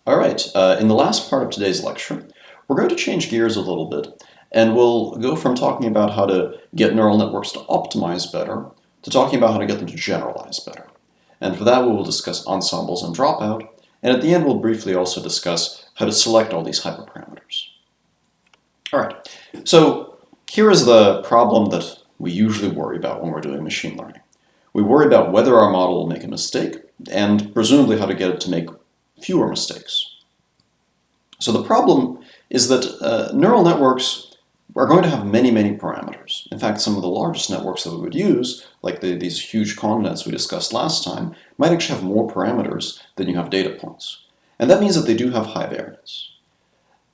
All right, in the last part of today's lecture, we're going to change gears a little bit, and we'll go from talking about how to get neural networks to optimize better to talking about how to get them to generalize better. And for that, we will discuss ensembles and dropout, and at the end, we'll briefly also discuss how to select all these hyperparameters. All right, so here is the problem that we usually worry about when we're doing machine learning. We worry about whether our model will make a mistake, and presumably how to get it to make fewer mistakes. So the problem is that neural networks are going to have many, many parameters. In fact, some of the largest networks that we would use, like these huge convnets we discussed last time, might actually have more parameters than you have data points. And that means that they do have high variance.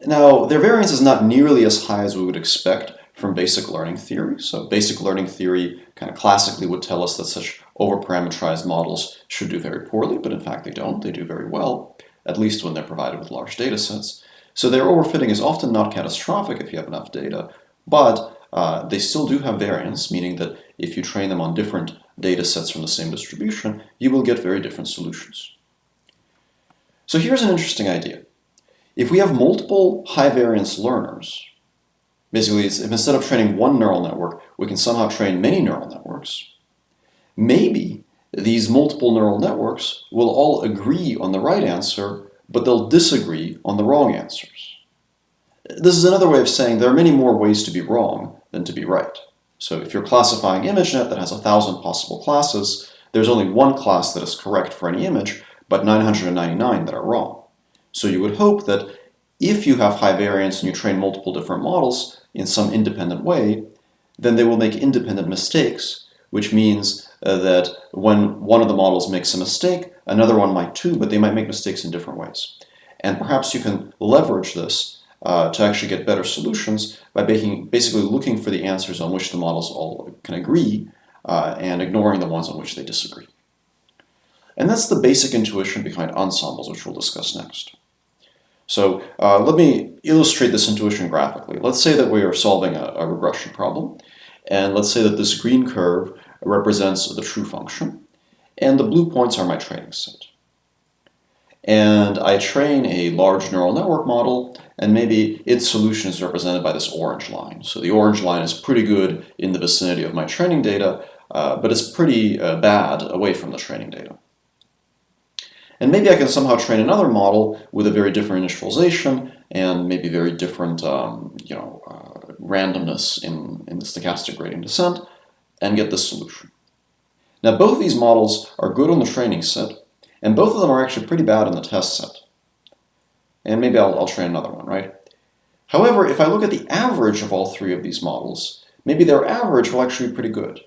Now, their variance is not nearly as high as we would expect from basic learning theory. So basic learning theory kind of classically would tell us that such over-parameterized models should do very poorly, but in fact they don't. They do very well, at least when they're provided with large data sets. So their overfitting is often not catastrophic if you have enough data, but they still do have variance, meaning that if you train them on different data sets from the same distribution, you will get very different solutions. So here's an interesting idea. If we have multiple high-variance learners, basically if instead of training one neural network, we can somehow train many neural networks, maybe these multiple neural networks will all agree on the right answer, but they'll disagree on the wrong answers. This is another way of saying there are many more ways to be wrong than to be right. So if you're classifying ImageNet that has 1,000 possible classes, there's only one class that is correct for any image, but 999 that are wrong. So you would hope that if you have high variance and you train multiple different models in some independent way, then they will make independent mistakes, which means that when one of the models makes a mistake, another one might too, but they might make mistakes in different ways. And perhaps you can leverage this to actually get better solutions by basically looking for the answers on which the models all can agree and ignoring the ones on which they disagree. And that's the basic intuition behind ensembles, which we'll discuss next. So let me illustrate this intuition graphically. Let's say that we are solving a regression problem, and let's say that this green curve represents the true function, and the blue points are my training set. And I train a large neural network model, and maybe its solution is represented by this orange line. So the orange line is pretty good in the vicinity of my training data, but it's pretty bad away from the training data. And maybe I can somehow train another model with a very different initialization and maybe very different randomness in the stochastic gradient descent and get this solution. Now both these models are good on the training set, and both of them are actually pretty bad in the test set. And maybe I'll train another one, right? However, if I look at the average of all three of these models, maybe their average will actually be pretty good.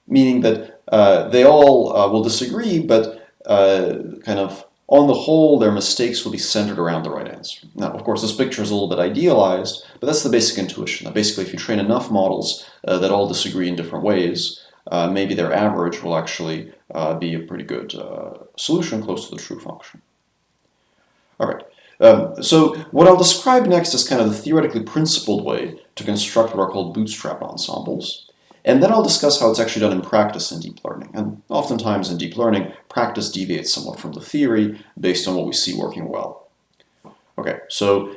Meaning that they all will disagree, but kind of on the whole, their mistakes will be centered around the right answer. Now, of course, this picture is a little bit idealized, but that's the basic intuition. That basically, if you train enough models that all disagree in different ways, maybe their average will actually be a pretty good solution close to the true function. All right. So what I'll describe next is kind of the theoretically principled way to construct what are called bootstrap ensembles. And then I'll discuss how it's actually done in practice in deep learning. And oftentimes in deep learning, practice deviates somewhat from the theory based on what we see working well. Okay, so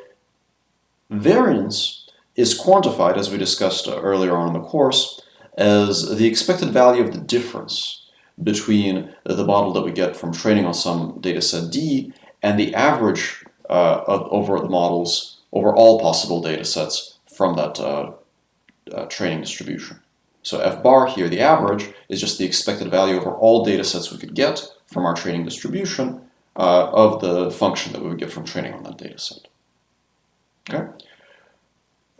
variance is quantified, as we discussed earlier on in the course, as the expected value of the difference between the model that we get from training on some data set D and the average over the models over all possible data sets from that training distribution. So f bar here, the average, is just the expected value over all data sets we could get from our training distribution of the function that we would get from training on that data set. Okay?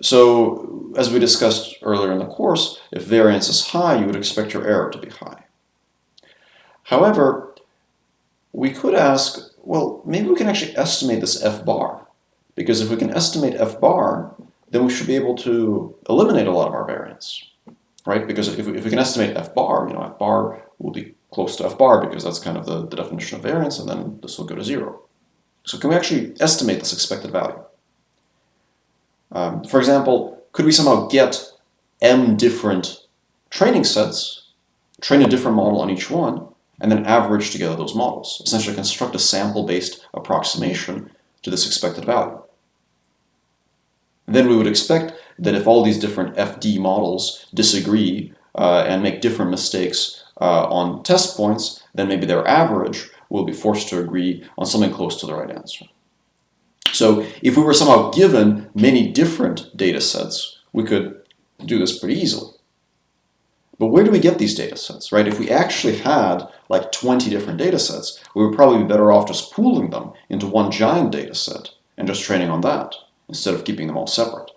So, as we discussed earlier in the course, if variance is high, you would expect your error to be high. However, we could ask, well, maybe we can actually estimate this f bar. Because if we can estimate f bar, then we should be able to eliminate a lot of our variance. Right? Because if we can estimate f bar, f bar will be close to f bar because that's kind of the definition of variance, and then this will go to 0. So can we actually estimate this expected value? For example, could we somehow get m different training sets, train a different model on each one, and then average together those models. Essentially construct a sample-based approximation to this expected value. Then we would expect that if all these different FD models disagree and make different mistakes on test points, then maybe their average will be forced to agree on something close to the right answer. So if we were somehow given many different data sets, we could do this pretty easily. But where do we get these data sets, right? If we actually had like 20 different data sets, we would probably be better off just pooling them into one giant data set and just training on that, instead of keeping them all separate.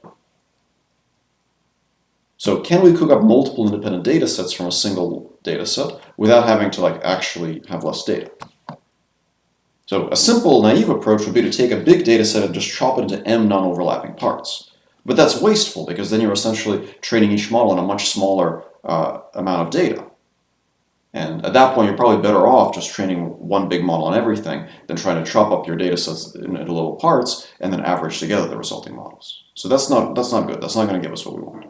So can we cook up multiple independent data sets from a single data set without having to actually have less data? So a simple, naive approach would be to take a big data set and just chop it into m non-overlapping parts. But that's wasteful, because then you're essentially training each model on a much smaller amount of data. And at that point, you're probably better off just training one big model on everything than trying to chop up your data sets into little parts and then average together the resulting models. So that's not good. That's not going to give us what we want.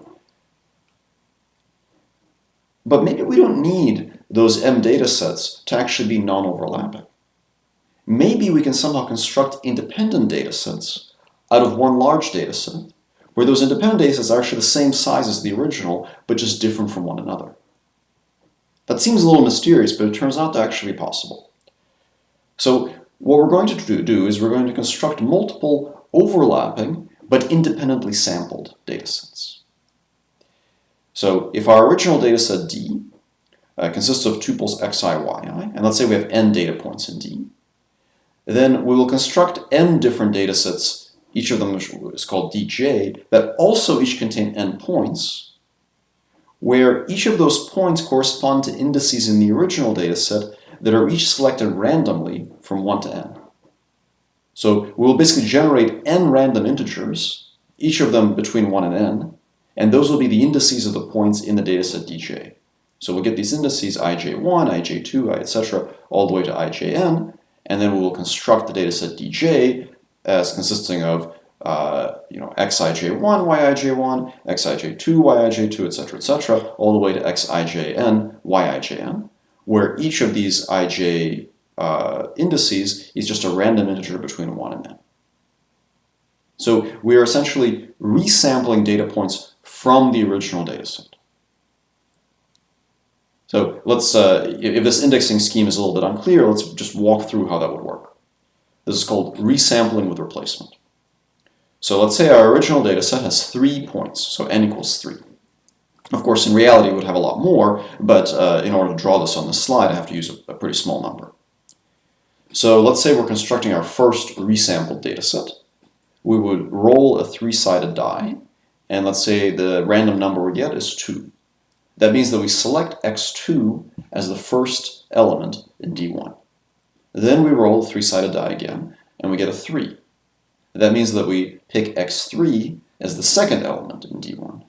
But maybe we don't need those m data sets to actually be non-overlapping. Maybe we can somehow construct independent data sets out of one large data set, where those independent data sets are actually the same size as the original, but just different from one another. That seems a little mysterious, but it turns out to actually be possible. So what we're going to do is we're going to construct multiple overlapping but independently sampled data sets. So if our original data set D consists of tuples xi, yi, and let's say we have n data points in D, then we will construct n different data sets, each of them is called dj, that also each contain n points, where each of those points correspond to indices in the original data set that are each selected randomly from 1 to n. So we will basically generate n random integers, each of them between 1 and n, and those will be the indices of the points in the dataset dj. So we'll get these indices ij1, ij2, etc., all the way to ijn, and then we will construct the dataset dj as consisting of xij1, yij1, xij2, yij2, etc., all the way to xijn, yijn, where each of these ij indices is just a random integer between 1 and n. So we are essentially resampling data points from the original data set. So let's, if this indexing scheme is a little bit unclear, let's just walk through how that would work. This is called resampling with replacement. So let's say our original data set has 3 points, so n equals 3. Of course, in reality, it would have a lot more, but in order to draw this on the slide, I have to use a pretty small number. So let's say we're constructing our first resampled data set. We would roll a 3-sided die, and let's say the random number we get is 2. That means that we select x2 as the first element in D1. Then we roll a 3-sided die again, and we get a 3. That means that we pick x3 as the second element in D1.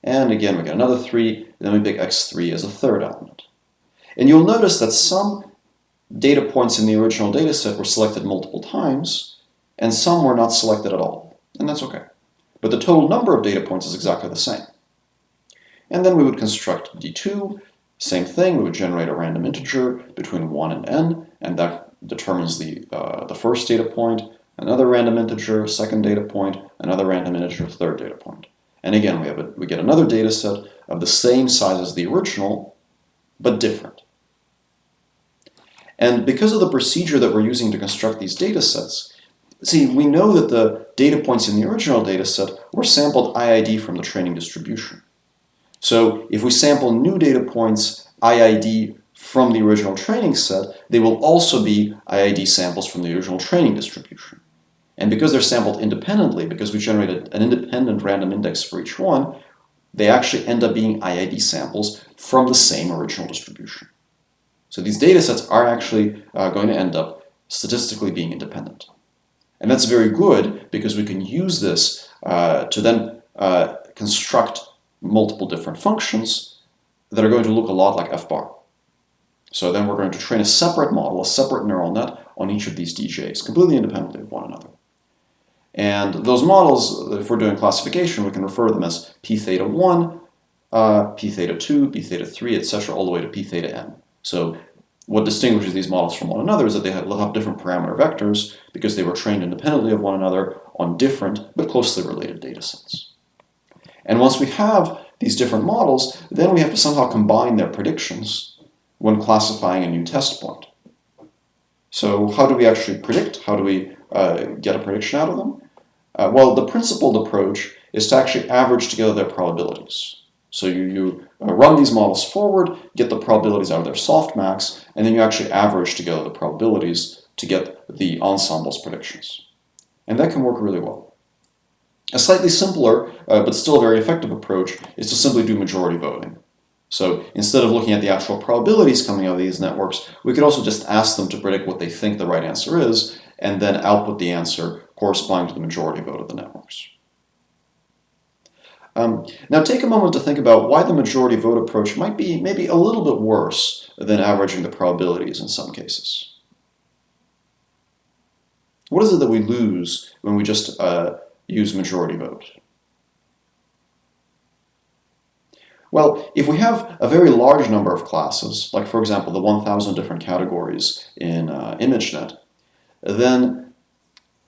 And again, we get another 3, and then we pick x3 as a third element. And you'll notice that some data points in the original data set were selected multiple times, and some were not selected at all. And that's okay. But the total number of data points is exactly the same. And then we would construct D2, same thing, we would generate a random integer between 1 and n, and that determines the first data point, another random integer, second data point, another random integer, third data point. And again, we get another data set of the same size as the original, but different. And because of the procedure that we're using to construct these data sets, see, we know that the data points in the original data set were sampled IID from the training distribution. So if we sample new data points IID from the original training set, they will also be IID samples from the original training distribution. And because they're sampled independently, because we generated an independent random index for each one, they actually end up being IID samples from the same original distribution. So these data sets are actually going to end up statistically being independent. And that's very good because we can use this to then construct multiple different functions that are going to look a lot like f-bar. So then we're going to train a separate model, a separate neural net on each of these DJs, completely independently of one another. And those models, if we're doing classification, we can refer to them as p theta 1, p theta 2, p theta 3, etc., all the way to p theta n. So What distinguishes these models from one another is that they'll have different parameter vectors because they were trained independently of one another on different but closely related data sets. And once we have these different models, then we have to somehow combine their predictions when classifying a new test point. So how do we actually predict? How do we get a prediction out of them? Well, the principled approach is to actually average together their probabilities. So you run these models forward, get the probabilities out of their softmax, and then you actually average together the probabilities to get the ensembles predictions. And that can work really well. A slightly simpler, but still very effective approach is to simply do majority voting. So instead of looking at the actual probabilities coming out of these networks, we could also just ask them to predict what they think the right answer is, and then output the answer corresponding to the majority vote of the networks. Now take a moment to think about why the majority vote approach might be maybe a little bit worse than averaging the probabilities in some cases. What is it that we lose when we just use majority vote? Well, if we have a very large number of classes, like for example the 1,000 different categories in ImageNet, then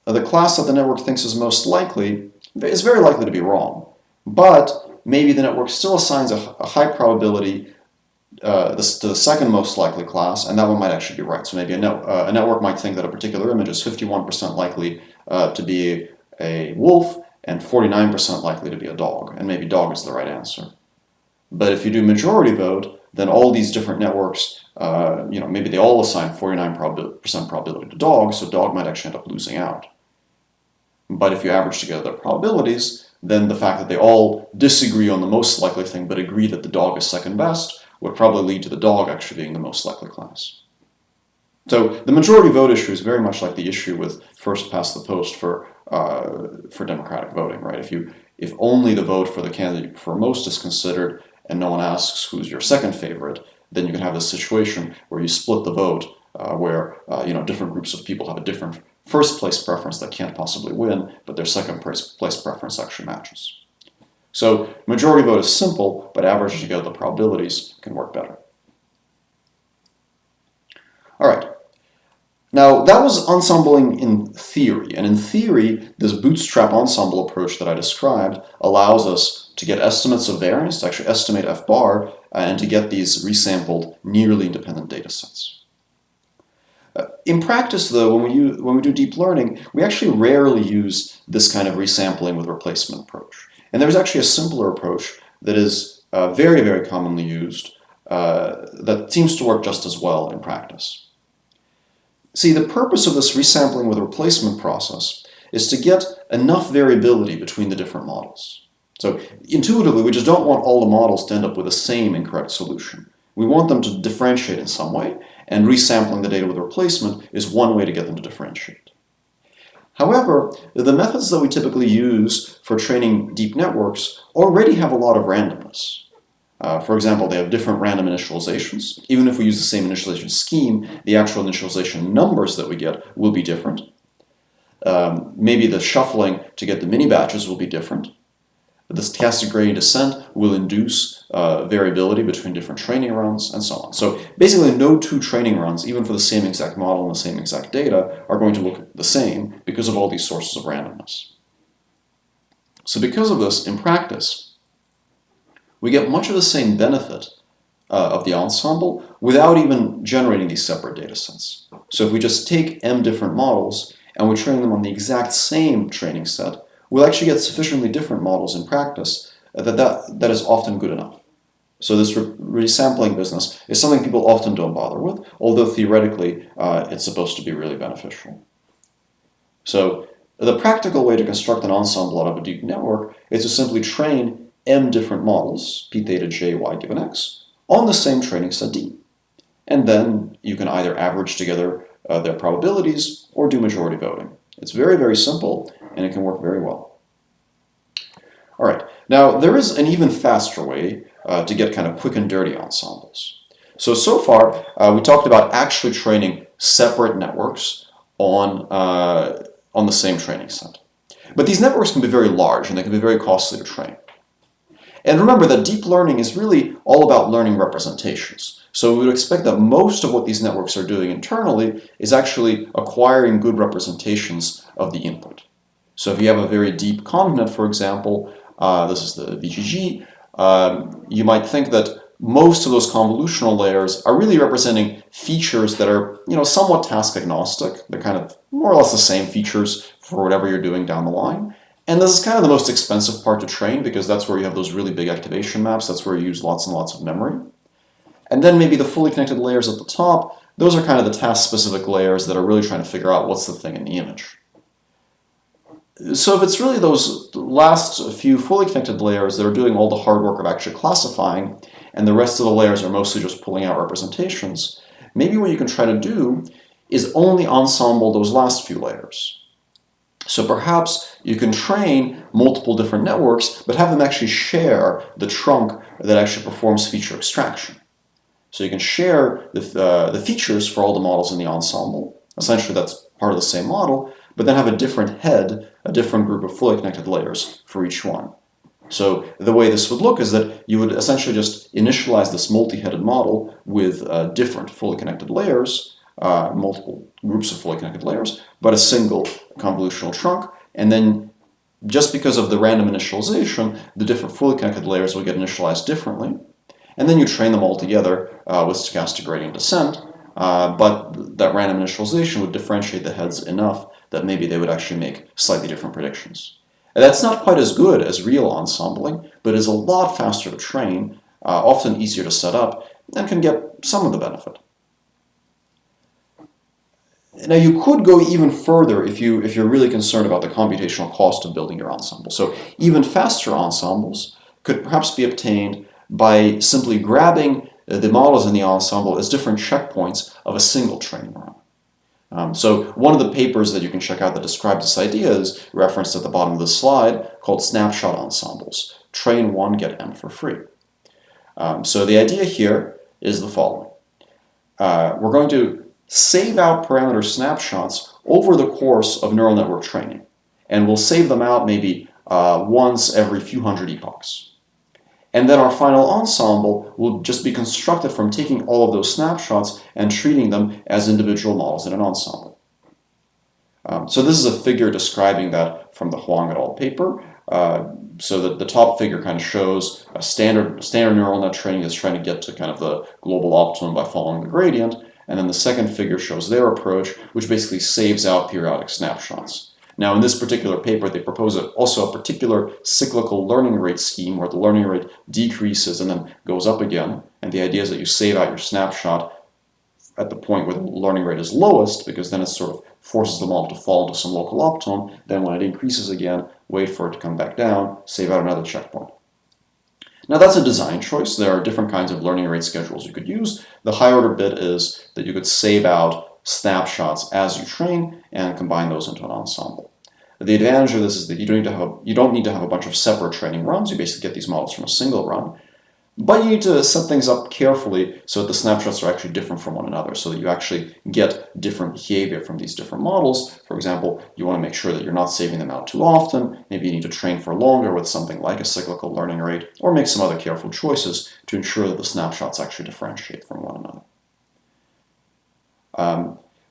the class that the network thinks is most likely is very likely to be wrong. But maybe the network still assigns a high probability to the second most likely class, and that one might actually be right. So maybe a network might think that a particular image is 51% likely to be a wolf and 49% likely to be a dog, and maybe dog is the right answer. But if you do majority vote, then all these different networks, maybe they all assign 49% probability to dog, so dog might actually end up losing out. But if you average together their probabilities, then the fact that they all disagree on the most likely thing but agree that the dog is second best would probably lead to the dog actually being the most likely class. So the majority vote issue is very much like the issue with first past the post for democratic voting, right? If only the vote for the candidate you prefer most is considered and no one asks who's your second favorite, then you can have this situation where you split the vote where different groups of people have a different first place preference that can't possibly win, but their second place preference actually matches. So majority vote is simple, but averaging together the probabilities can work better. All right. Now that was ensembling in theory, and in theory, this bootstrap ensemble approach that I described allows us to get estimates of variance, to actually estimate F bar, and to get these resampled nearly independent data sets. In practice, though, when we do deep learning, we actually rarely use this kind of resampling with replacement approach. And there's actually a simpler approach that is very, very commonly used that seems to work just as well in practice. See, the purpose of this resampling with replacement process is to get enough variability between the different models. So intuitively, we just don't want all the models to end up with the same incorrect solution. We want them to differentiate in some way, and resampling the data with replacement is one way to get them to differentiate. However, the methods that we typically use for training deep networks already have a lot of randomness. For example, they have different random initializations. Even if we use the same initialization scheme, the actual initialization numbers that we get will be different. Maybe the shuffling to get the mini batches will be different. The stochastic gradient descent will induce variability between different training runs, and so on. So basically, no two training runs, even for the same exact model and the same exact data, are going to look the same because of all these sources of randomness. So because of this, in practice, we get much of the same benefit of the ensemble without even generating these separate data sets. So if we just take m different models and we train them on the exact same training set, we'll actually get sufficiently different models in practice that is often good enough. So this resampling business is something people often don't bother with, although theoretically it's supposed to be really beneficial. So the practical way to construct an ensemble out of a deep network is to simply train m different models, p theta j y given x, on the same training set d. And then you can either average together their probabilities or do majority voting. It's very, very simple, and it can work very well. All right, now there is an even faster way to get kind of quick and dirty ensembles. So far, we talked about actually training separate networks on the same training set. But these networks can be very large, and they can be very costly to train. And remember that deep learning is really all about learning representations. So we would expect that most of what these networks are doing internally is actually acquiring good representations of the input. So if you have a very deep convnet, for example, this is the VGG, you might think that most of those convolutional layers are really representing features that are, somewhat task agnostic. They're kind of more or less the same features for whatever you're doing down the line. And this is kind of the most expensive part to train because that's where you have those really big activation maps. That's where you use lots and lots of memory. And then maybe the fully connected layers at the top, those are kind of the task-specific layers that are really trying to figure out what's the thing in the image. So if it's really those last few fully connected layers that are doing all the hard work of actually classifying, and the rest of the layers are mostly just pulling out representations, maybe what you can try to do is only ensemble those last few layers. So perhaps you can train multiple different networks, but have them actually share the trunk that actually performs feature extraction. So you can share the features for all the models in the ensemble. Essentially, that's part of the same model, but then have a different head, a different group of fully connected layers for each one. So the way this would look is that you would essentially just initialize this multi-headed model with different fully connected layers, multiple groups of fully connected layers, but a single convolutional trunk, and then just because of the random initialization, the different fully connected layers will get initialized differently. And then you train them all together with stochastic gradient descent, but that random initialization would differentiate the heads enough that maybe they would actually make slightly different predictions. And that's not quite as good as real ensembling, but is a lot faster to train, often easier to set up, and can get some of the benefit. Now you could go even further if you're really concerned about the computational cost of building your ensemble. So even faster ensembles could perhaps be obtained by simply grabbing the models in the ensemble as different checkpoints of a single training run. So one of the papers that you can check out that describes this idea is referenced at the bottom of this slide, called Snapshot Ensembles. Train one, get n for free. So the idea here is the following. We're going to save out parameter snapshots over the course of neural network training. And we'll save them out maybe once every few hundred epochs. And then our final ensemble will just be constructed from taking all of those snapshots and treating them as individual models in an ensemble. So this is a figure describing that from the Huang et al. Paper. So that the top figure kind of shows a standard neural net training that's trying to get to kind of the global optimum by following the gradient. And then the second figure shows their approach, which basically saves out periodic snapshots. Now, in this particular paper, they propose also a particular cyclical learning rate scheme where the learning rate decreases and then goes up again. And the idea is that you save out your snapshot at the point where the learning rate is lowest, because then it sort of forces the model to fall into some local optimum. Then when it increases again, wait for it to come back down, save out another checkpoint. Now that's a design choice. There are different kinds of learning rate schedules you could use. The high order bit is that you could save out snapshots as you train and combine those into an ensemble. The advantage of this is that you don't need to have a bunch of separate training runs. You basically get these models from a single run. But you need to set things up carefully so that the snapshots are actually different from one another, so that you actually get different behavior from these different models. For example, you want to make sure that you're not saving them out too often. Maybe you need to train for longer with something like a cyclical learning rate, or make some other careful choices to ensure that the snapshots actually differentiate from one another.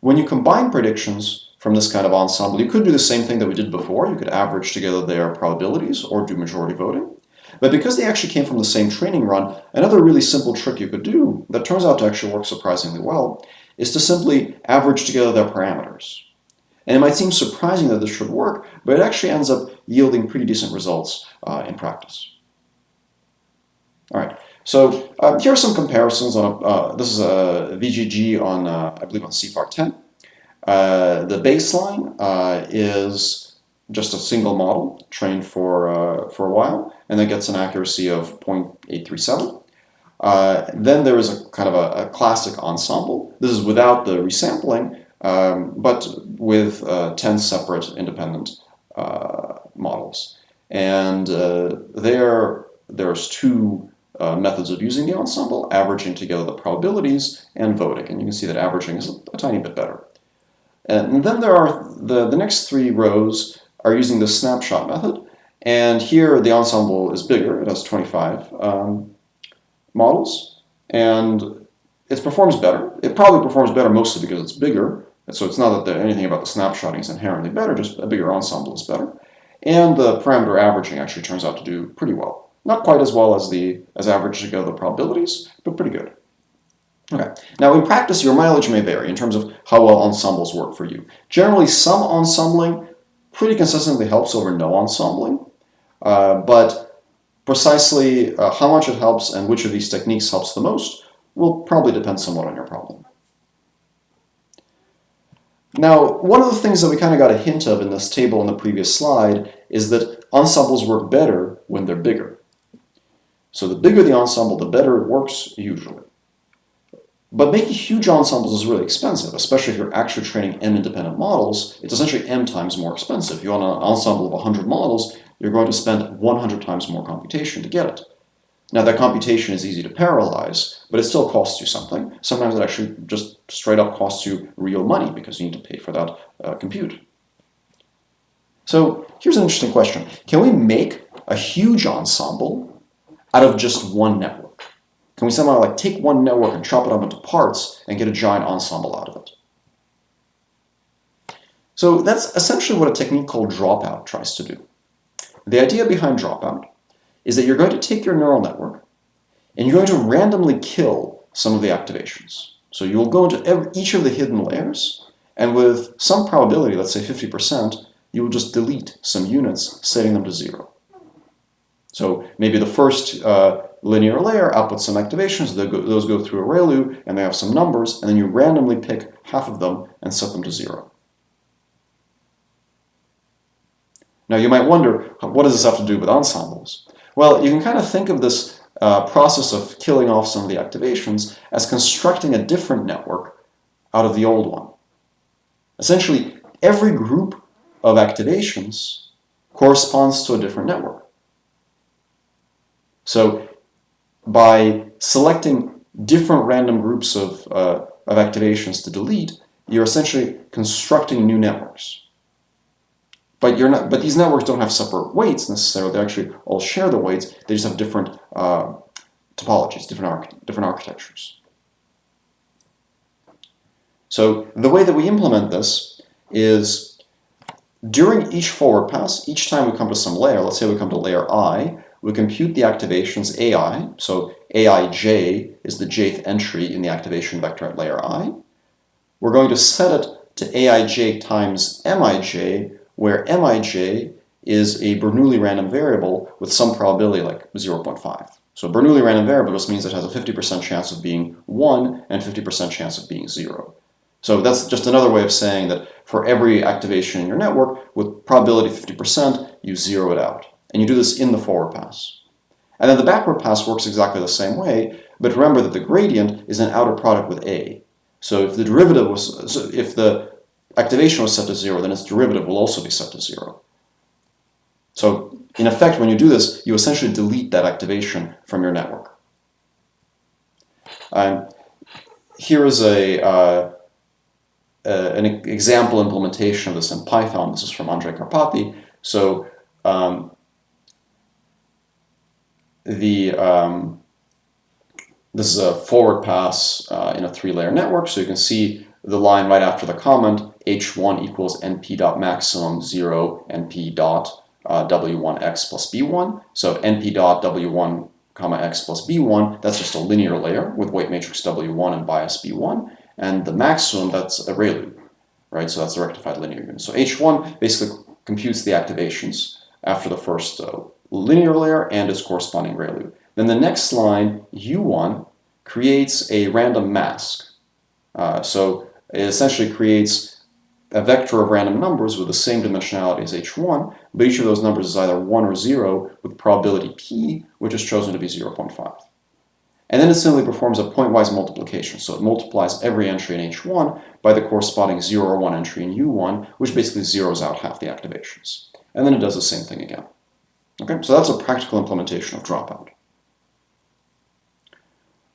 When you combine predictions from this kind of ensemble, you could do the same thing that we did before. You could average together their probabilities or do majority voting. But because they actually came from the same training run, another really simple trick you could do that turns out to actually work surprisingly well is to simply average together their parameters. And it might seem surprising that this should work, but it actually ends up yielding pretty decent results in practice. All right, so here are some comparisons. This is a VGG on, I believe, on CFAR 10. The baseline is just a single model trained for a while, and that gets an accuracy of 0.837. Then there is a kind of a classic ensemble. This is without the resampling, but with 10 separate independent models. And there's two methods of using the ensemble, averaging together the probabilities and voting. And you can see that averaging is a tiny bit better. And then there are the next three rows are using the snapshot method, And here the ensemble is bigger. It has 25 models, and it performs better. It probably performs better mostly because it's bigger. So it's not that anything about the snapshotting is inherently better, just a bigger ensemble is better. And the parameter averaging actually turns out to do pretty well. Not quite as well as averaged together the probabilities, but pretty good. Okay. Now in practice, your mileage may vary in terms of how well ensembles work for you. Generally, some ensembling pretty consistently helps over no ensembling, but precisely how much it helps and which of these techniques helps the most will probably depend somewhat on your problem. Now, one of the things that we kind of got a hint of in this table in the previous slide is that ensembles work better when they're bigger. So the bigger the ensemble, the better it works usually. But making huge ensembles is really expensive, especially if you're actually training M independent models. It's essentially M times more expensive. If you want an ensemble of 100 models, you're going to spend 100 times more computation to get it. Now that computation is easy to parallelize, but it still costs you something. Sometimes it actually just straight up costs you real money because you need to pay for that compute. So here's an interesting question. Can we make a huge ensemble out of just one network? Can we somehow take one network and chop it up into parts and get a giant ensemble out of it? So that's essentially what a technique called Dropout tries to do. The idea behind Dropout is that you're going to take your neural network and you're going to randomly kill some of the activations. So you'll go into each of the hidden layers, and with some probability, let's say 50%, you will just delete some units, setting them to 0. So maybe the first linear layer outputs some activations, those go through a ReLU, and they have some numbers, and then you randomly pick half of them and set them to 0. Now you might wonder, what does this have to do with ensembles? Well, you can kind of think of this process of killing off some of the activations as constructing a different network out of the old one. Essentially, every group of activations corresponds to a different network. So by selecting different random groups of activations to delete, you're essentially constructing new networks. But these networks don't have separate weights necessarily. They actually all share the weights. They just have different topologies, different architectures. So the way that we implement this is during each forward pass, each time we come to some layer, let's say we come to layer I, we compute the activations AI. So aij is the jth entry in the activation vector at layer I. We're going to set it to aij times mij, where mij is a Bernoulli random variable with some probability like 0.5. So Bernoulli random variable just means it has a 50% chance of being 1 and 50% chance of being 0. So that's just another way of saying that for every activation in your network, with probability 50%, you zero it out. And you do this in the forward pass. And then the backward pass works exactly the same way, but remember that the gradient is an outer product with A. So if the derivative if the activation was set to 0, then its derivative will also be set to 0. So in effect, when you do this, you essentially delete that activation from your network. Here is an example implementation of this in Python. This is from Andrei Karpathy. So this is a forward pass in a 3-layer network. So you can see the line right after the comment, h1 equals np.maximum 0 np dot w1x plus b1. So np dot w1 comma x plus b1, that's just a linear layer with weight matrix w1 and bias b1. And the maximum, that's a ReLU, right? So that's a rectified linear unit. So h1 basically computes the activations after the first linear layer and its corresponding ReLU. Then the next line, u1, creates a random mask. So it essentially creates a vector of random numbers with the same dimensionality as h1, but each of those numbers is either 1 or 0 with probability p, which is chosen to be 0.5. And then it simply performs a pointwise multiplication. So it multiplies every entry in h1 by the corresponding 0 or 1 entry in u1, which basically zeroes out half the activations. And then it does the same thing again. Okay, so that's a practical implementation of Dropout.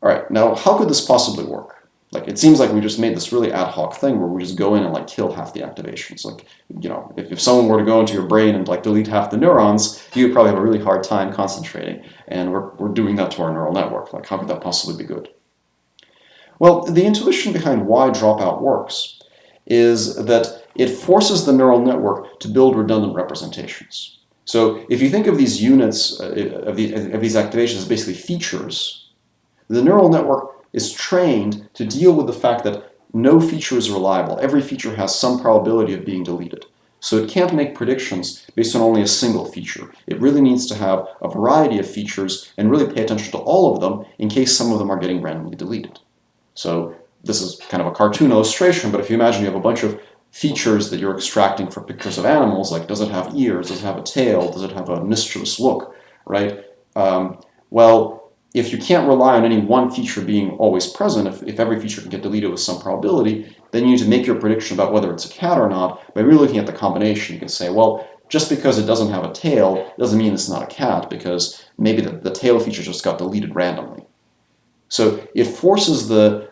All right, now how could this possibly work? Like, it seems like we just made this really ad hoc thing where we just go in and like kill half the activations. Like, you know, if someone were to go into your brain and like delete half the neurons, you would probably have a really hard time concentrating. And we're doing that to our neural network. Like, how could that possibly be good? Well, the intuition behind why Dropout works is that it forces the neural network to build redundant representations. So if you think of these units, of these activations as basically features, the neural network is trained to deal with the fact that no feature is reliable. Every feature has some probability of being deleted. So it can't make predictions based on only a single feature. It really needs to have a variety of features and really pay attention to all of them in case some of them are getting randomly deleted. So this is kind of a cartoon illustration, but if you imagine you have a bunch of features that you're extracting for pictures of animals, like does it have ears, does it have a tail, does it have a mischievous look, right? Well, if you can't rely on any one feature being always present, if every feature can get deleted with some probability, then you need to make your prediction about whether it's a cat or not by really looking at the combination. You can say, well, just because it doesn't have a tail doesn't mean it's not a cat, because maybe the tail feature just got deleted randomly. So it forces the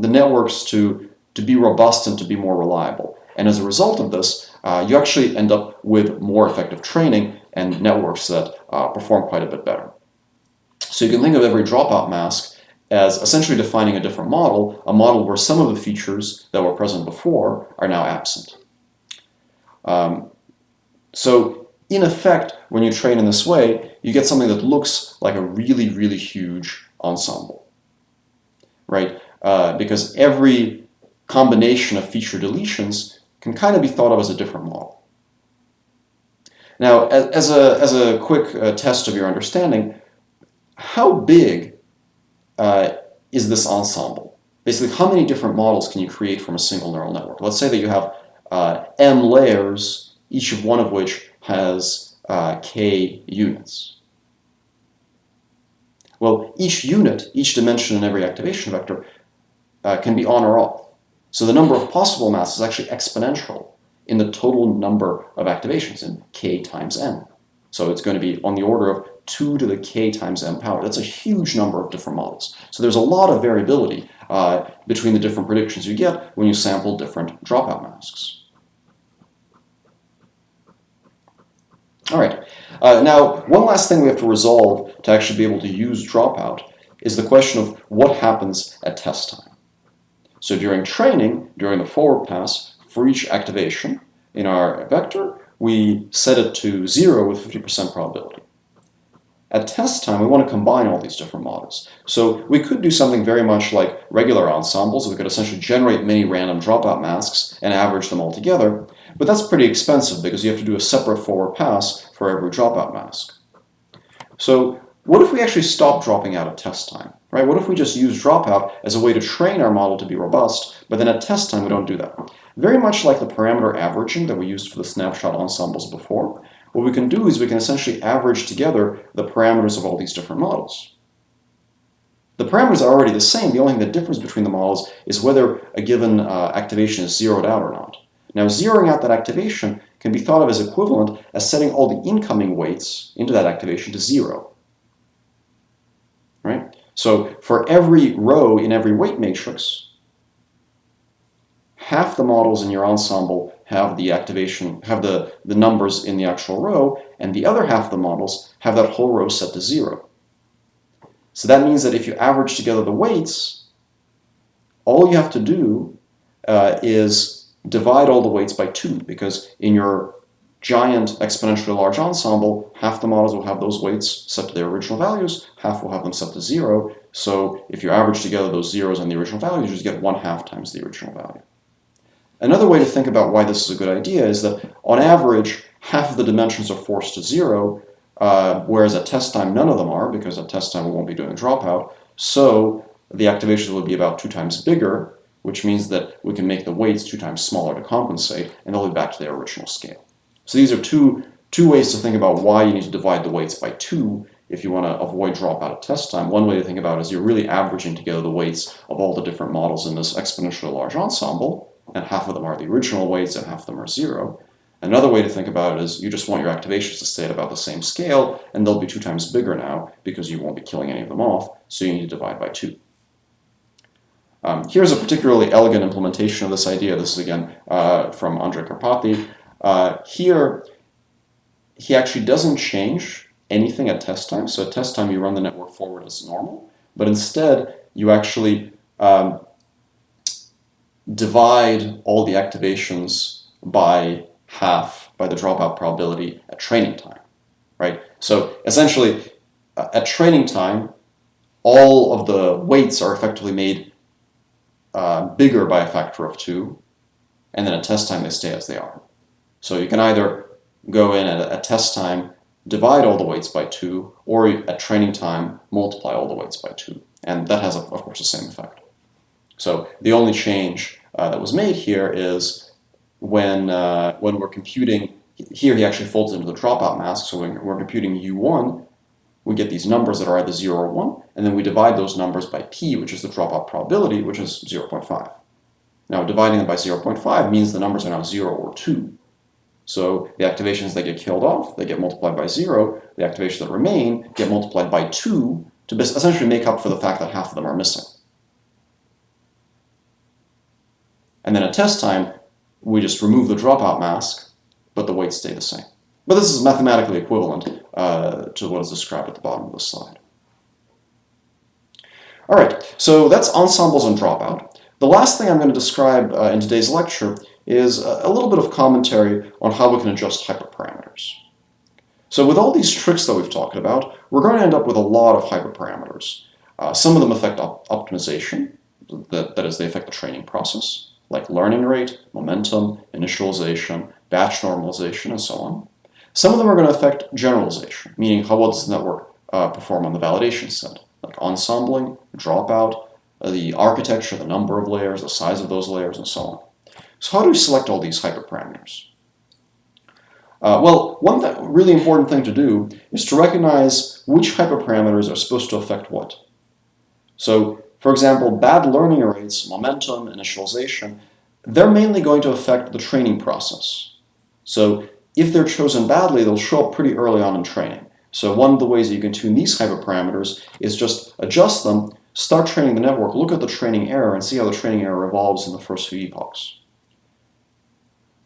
networks to be robust and to be more reliable. And as a result of this, you actually end up with more effective training and networks that perform quite a bit better. So you can think of every dropout mask as essentially defining a different model, a model where some of the features that were present before are now absent. So in effect, when you train in this way, you get something that looks like a really, really huge ensemble, right? Because every combination of feature deletions can kind of be thought of as a different model. Now, as a quick test of your understanding, how big is this ensemble? Basically, how many different models can you create from a single neural network? Let's say that you have m layers, each of one of which has k units. Well, each unit, each dimension in every activation vector can be on or off. So the number of possible masks is actually exponential in the total number of activations in k times n. So it's going to be on the order of 2 to the k times m power. That's a huge number of different models. So there's a lot of variability between the different predictions you get when you sample different dropout masks. All right. Now, one last thing we have to resolve to actually be able to use dropout is the question of what happens at test time. So during training, during the forward pass, for each activation in our vector, we set it to 0 with 50% probability. At test time, we want to combine all these different models. So we could do something very much like regular ensembles. We could essentially generate many random dropout masks and average them all together. But that's pretty expensive because you have to do a separate forward pass for every dropout mask. So what if we actually stop dropping out at test time? Right? What if we just use dropout as a way to train our model to be robust, but then at test time we don't do that? Very much like the parameter averaging that we used for the snapshot ensembles before, what we can do is we can essentially average together the parameters of all these different models. The parameters are already the same. The only thing that differs between the models is whether a given activation is zeroed out or not. Now, zeroing out that activation can be thought of as equivalent as setting all the incoming weights into that activation to 0. Right? So for every row in every weight matrix, half the models in your ensemble have the activation, have the numbers in the actual row, and the other half of the models have that whole row set to 0. So that means that if you average together the weights, all you have to do is divide all the weights by 2, because in your giant exponentially large ensemble, half the models will have those weights set to their original values, half will have them set to 0. So if you average together those zeros and the original values, you just get 1/2 times the original value. Another way to think about why this is a good idea is that on average, half of the dimensions are forced to 0, whereas at test time none of them are, because at test time we won't be doing dropout. So the activations will be about 2 times bigger, which means that we can make the weights 2 times smaller to compensate, and they'll be back to their original scale. So these are two ways to think about why you need to divide the weights by 2 if you want to avoid dropout at test time. One way to think about it is you're really averaging together the weights of all the different models in this exponentially large ensemble, and half of them are the original weights and half of them are 0. Another way to think about it is you just want your activations to stay at about the same scale, and they'll be 2 times bigger now because you won't be killing any of them off, so you need to divide by 2. Here's a particularly elegant implementation of this idea. This is again from Andrej Karpathy. Here, he actually doesn't change anything at test time. So at test time, you run the network forward as normal, but instead you actually divide all the activations by half by the dropout probability at training time, right? So essentially, at training time, all of the weights are effectively made bigger by a factor of 2, and then at test time they stay as they are. So you can either go in at test time, divide all the weights by 2, or at training time, multiply all the weights by 2. And that has, of course, the same effect. So the only change that was made here is when we're computing, here he actually folds into the dropout mask, so when we're computing U1, we get these numbers that are either 0 or 1, and then we divide those numbers by p, which is the dropout probability, which is 0.5. Now, dividing them by 0.5 means the numbers are now 0 or 2. So the activations that get killed off, they get multiplied by 0. The activations that remain get multiplied by 2 to essentially make up for the fact that half of them are missing. And then at test time, we just remove the dropout mask, but the weights stay the same. But this is mathematically equivalent to what is described at the bottom of the slide. All right, so that's ensembles and dropout. The last thing I'm going to describe in today's lecture is a little bit of commentary on how we can adjust hyperparameters. So with all these tricks that we've talked about, we're going to end up with a lot of hyperparameters. Some of them affect optimization, that is, they affect the training process, like learning rate, momentum, initialization, batch normalization, and so on. Some of them are going to affect generalization, meaning how well does the network perform on the validation set, like ensembling, dropout, the architecture, the number of layers, the size of those layers, and so on. So how do we select all these hyperparameters? Well, one really important thing to do is to recognize which hyperparameters are supposed to affect what. So, for example, bad learning rates, momentum, initialization, they're mainly going to affect the training process. So if they're chosen badly, they'll show up pretty early on in training. So one of the ways that you can tune these hyperparameters is just adjust them, start training the network, look at the training error, and see how the training error evolves in the first few epochs.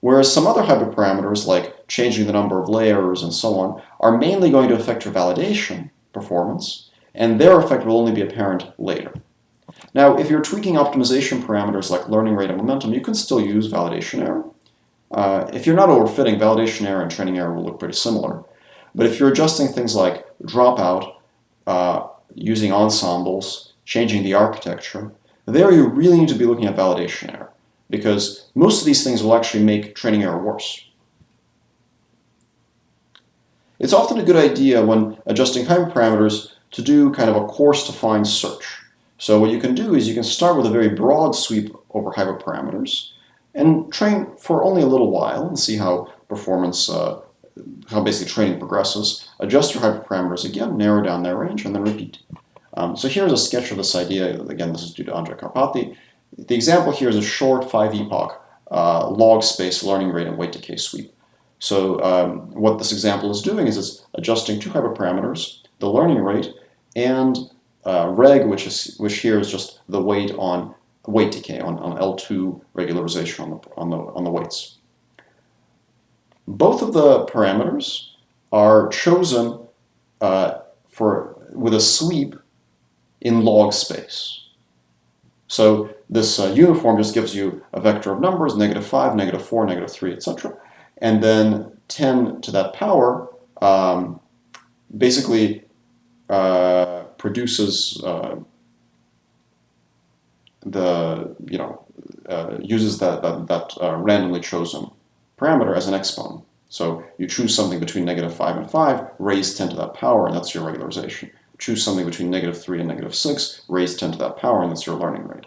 Whereas some other hyperparameters, like changing the number of layers and so on, are mainly going to affect your validation performance, and their effect will only be apparent later. Now, if you're tweaking optimization parameters like learning rate and momentum, you can still use validation error. If you're not overfitting, validation error and training error will look pretty similar. But if you're adjusting things like dropout, using ensembles, changing the architecture, there you really need to be looking at validation error, because most of these things will actually make training error worse. It's often a good idea when adjusting hyperparameters to do kind of a coarse-to-fine search. So what you can do is you can start with a very broad sweep over hyperparameters and train for only a little while and see how performance, how basically training progresses. Adjust your hyperparameters again, narrow down their range, and then repeat. So here's a sketch of this idea. Again, this is due to Andrej Karpathy. The example here is a short 5-epoch log space learning rate and weight decay sweep. So what this example is doing is it's adjusting two hyperparameters, the learning rate and reg, which here is just the weight on weight decay on L2 regularization on the weights. Both of the parameters are chosen with a sweep in log space. So this uniform just gives you a vector of numbers, -5, -4, -3, etc. And then 10 to that power basically produces uses that randomly chosen parameter as an exponent. So you choose something between -5 and 5, raise 10 to that power, and that's your regularization. Choose something between -3 and -6, raise 10 to that power, and that's your learning rate.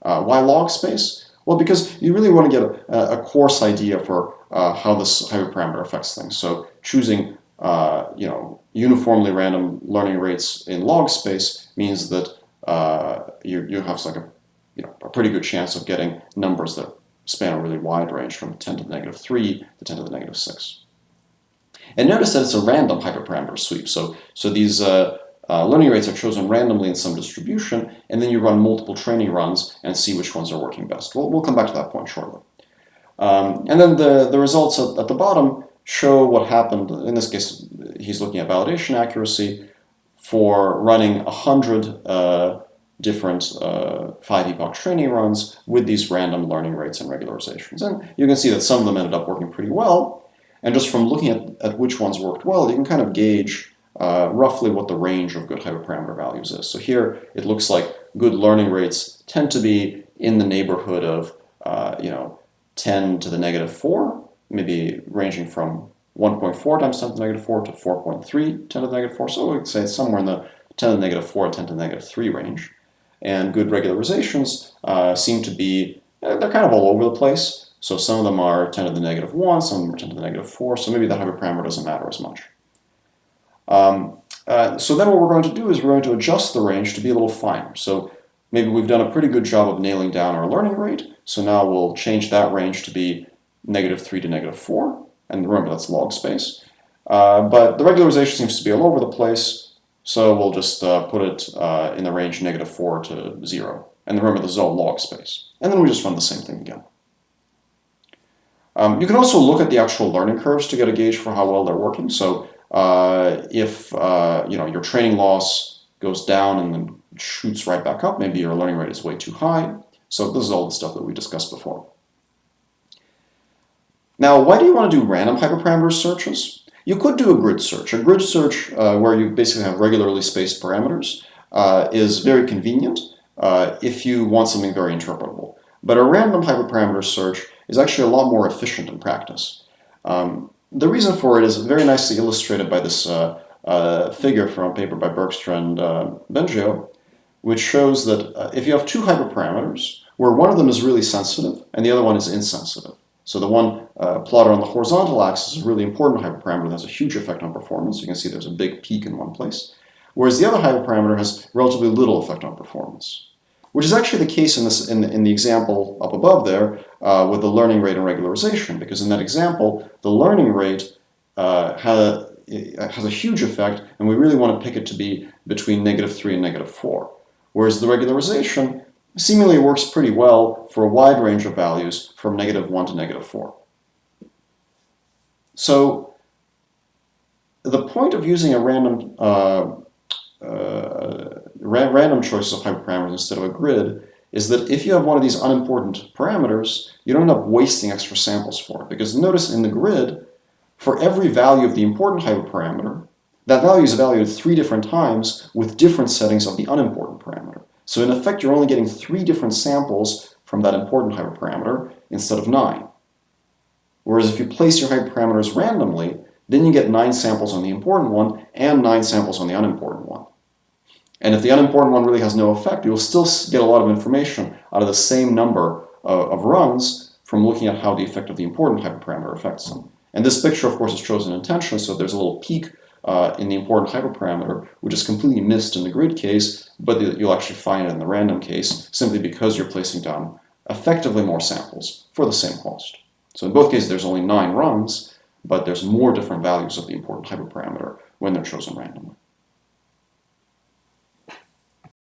Why log space? Well, because you really want to get a coarse idea for how this hyperparameter affects things. So choosing uniformly random learning rates in log space means that you have like a pretty good chance of getting numbers that span a really wide range from 10 to the -3 to 10 to the -6. And notice that it's a random hyperparameter sweep. So these learning rates are chosen randomly in some distribution, and then you run multiple training runs and see which ones are working best. We'll come back to that point shortly. And then the results at the bottom show what happened. In this case, he's looking at validation accuracy for running 100 different 5-epoch training runs with these random learning rates and regularizations. And you can see that some of them ended up working pretty well. And just from looking at which ones worked well, you can kind of gauge roughly what the range of good hyperparameter values is. So here it looks like good learning rates tend to be in the neighborhood of 10 to the negative 4, maybe ranging from 1.4 times 10 to the negative 4 to 4.3 10 to the negative 4. So we would say it's somewhere in the 10 to the negative 4, 10 to the negative 3 range. And good regularizations seem to be, they're kind of all over the place. So some of them are 10 to the negative 1, some of them are 10 to the negative 4, so maybe the hyperparameter doesn't matter as much. So then what we're going to do is we're going to adjust the range to be a little finer. So maybe we've done a pretty good job of nailing down our learning rate, so now we'll change that range to be negative 3 to negative 4, and remember that's log space. But the regularization seems to be all over the place, so we'll just put it in the range negative 4 to 0. And remember, this is all log space. And then we just run the same thing again. You can also look at the actual learning curves to get a gauge for how well they're working. So if your training loss goes down and then shoots right back up, maybe your learning rate is way too high. So this is all the stuff that we discussed before. Now, why do you want to do random hyperparameter searches? You could do a grid search. A grid search where you basically have regularly spaced parameters is very convenient if you want something very interpretable. But a random hyperparameter search is actually a lot more efficient in practice. The reason for it is very nicely illustrated by this figure from a paper by Bergstra and Bengio, which shows that if you have two hyperparameters, where one of them is really sensitive and the other one is insensitive. So the one plotted on the horizontal axis is a really important hyperparameter that has a huge effect on performance. You can see there's a big peak in one place. Whereas the other hyperparameter has relatively little effect on performance, which is actually the case in the example up above there with the learning rate and regularization, because in that example, the learning rate has a huge effect, and we really want to pick it to be between negative 3 and negative 4. Whereas the regularization seemingly works pretty well for a wide range of values from negative 1 to negative 4. So the point of using a random choice of hyperparameters instead of a grid is that if you have one of these unimportant parameters, you don't end up wasting extra samples for it. Because notice in the grid, for every value of the important hyperparameter, that value is evaluated 3 different times with different settings of the unimportant parameter. So in effect, you're only getting 3 different samples from that important hyperparameter instead of 9. Whereas if you place your hyperparameters randomly, then you get 9 samples on the important one and 9 samples on the unimportant one. And if the unimportant one really has no effect, you'll still get a lot of information out of the same number of runs from looking at how the effect of the important hyperparameter affects them. And this picture, of course, is chosen intentionally, so there's a little peak in the important hyperparameter, which is completely missed in the grid case, but you'll actually find it in the random case simply because you're placing down effectively more samples for the same cost. So in both cases, there's only 9 runs, but there's more different values of the important hyperparameter when they're chosen randomly.